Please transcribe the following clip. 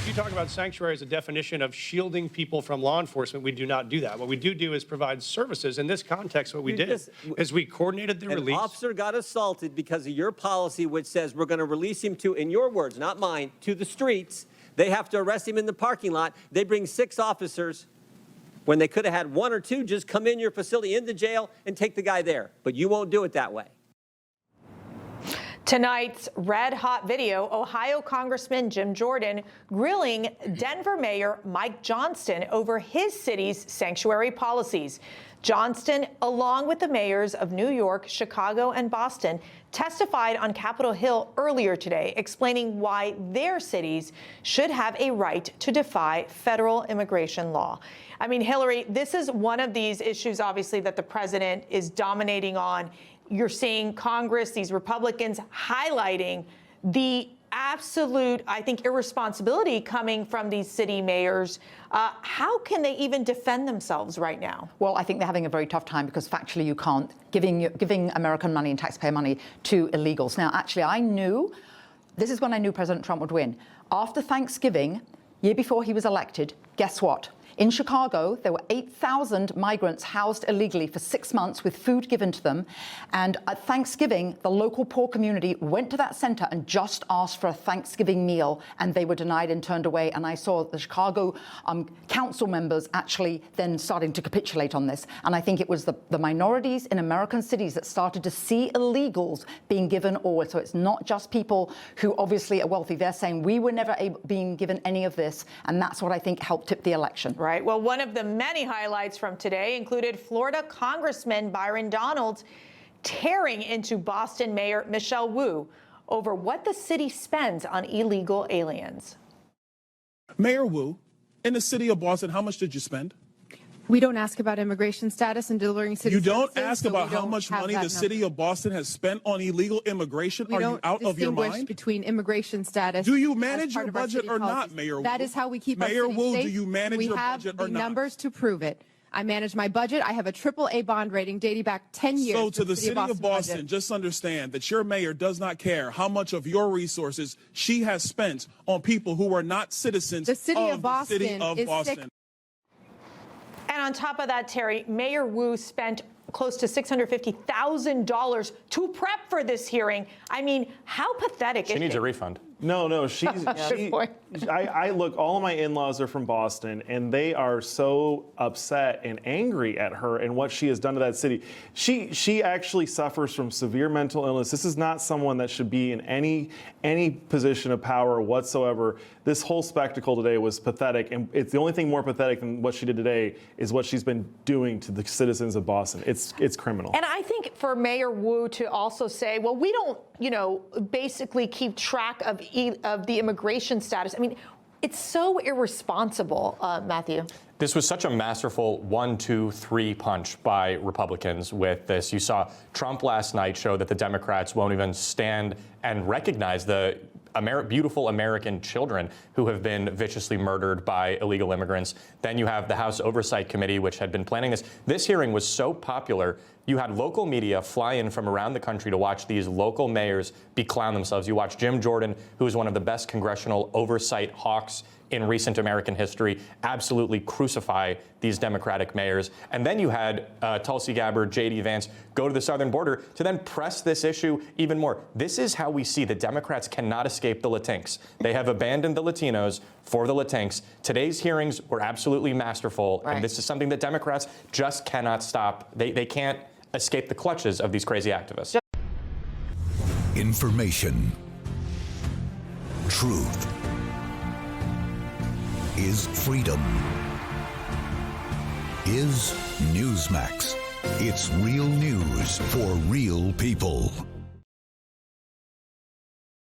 if you talk about sanctuary as a definition of shielding people from law enforcement, we do not do that. What we do is provide services. In this context, what we did is we coordinated the release. An officer got assaulted because of your policy, which says we're going to release him to, in your words, not mine, to the streets. They have to arrest him in the parking lot. They bring 6 officers when they could have had 1 or 2 just come in your facility, into jail, and take the guy there. But you won't do it that way. Tonight's red-hot video, Ohio Congressman Jim Jordan grilling Denver Mayor Mike Johnston over his city's sanctuary policies. Johnston, along with the mayors of New York, Chicago, and Boston, testified on Capitol Hill earlier today, explaining why their cities should have a right to defy federal immigration law. I mean, Hillary, this is one of these issues, obviously, that the president is dominating on. You're seeing Congress, these Republicans, highlighting the absolute, I think, irresponsibility coming from these city mayors. How can they even defend themselves right now? Well, I think they're having a very tough time because factually you can't giving American money and taxpayer money to illegals. Now, actually, this is when I knew President Trump would win. After Thanksgiving, year before he was elected, guess what? In Chicago, there were 8,000 migrants housed illegally for 6 months with food given to them. And at Thanksgiving, the local poor community went to that center and just asked for a Thanksgiving meal, and they were denied and turned away. And I saw the Chicago council members actually then starting to capitulate on this. And I think it was the minorities in American cities that started to see illegals being given all. So it's not just people who obviously are wealthy. They're saying we were never being given any of this. And that's what I think helped tip the election. Right. Well, one of the many highlights from today included Florida Congressman Byron Donalds tearing into Boston Mayor Michelle Wu over what the city spends on illegal aliens. Mayor Wu, in the city of Boston, how much did you spend? We don't ask about immigration status and delivering city services. You don't ask about how much money the city of Boston has spent on illegal immigration? Are you out of your mind? We don't distinguish between immigration status. Do you manage your budget or not, Mayor Wu? That is how we keep our city safe. Mayor Wu, do you manage your budget or not? We have the numbers to prove it. I manage my budget. I have a AAA bond rating dating back 10 years. So to the city of Boston, just understand that your mayor does not care how much of your resources she has spent on people who are not citizens of the city of Boston. And on top of that, Terry, Mayor Wu spent close to $650,000 to prep for this hearing. I mean, how pathetic is she? She needs a refund. No, I look, all of my in-laws are from Boston, and they are so upset and angry at her and what she has done to that city. She actually suffers from severe mental illness. This is not someone that should be in any position of power whatsoever. This whole spectacle today was pathetic, and it's the only thing more pathetic than what she did today is what she's been doing to the citizens of Boston. It's criminal. And I think for Mayor Wu to also say, well, we don't, basically keep track of the immigration status. I mean, it's so irresponsible, Matthew. This was such a masterful 1, 2, 3 punch by Republicans with this. You saw Trump last night show that the Democrats won't even stand and recognize the beautiful American children who have been viciously murdered by illegal immigrants. Then you have the House Oversight Committee, which had been planning this. This hearing was so popular, you had local media fly in from around the country to watch these local mayors beclown themselves. You watched Jim Jordan, who is one of the best congressional oversight hawks in recent American history, absolutely crucify these Democratic mayors. And then you had Tulsi Gabbard, J.D. Vance go to the southern border to then press this issue even more. This is how we see the Democrats cannot escape the Latinx. They have abandoned the Latinos for the Latinx. Today's hearings were absolutely masterful, and this is something that Democrats just cannot stop. They can't escape the clutches of these crazy activists. Information. Truth is freedom. Is Newsmax. It's real news for real people.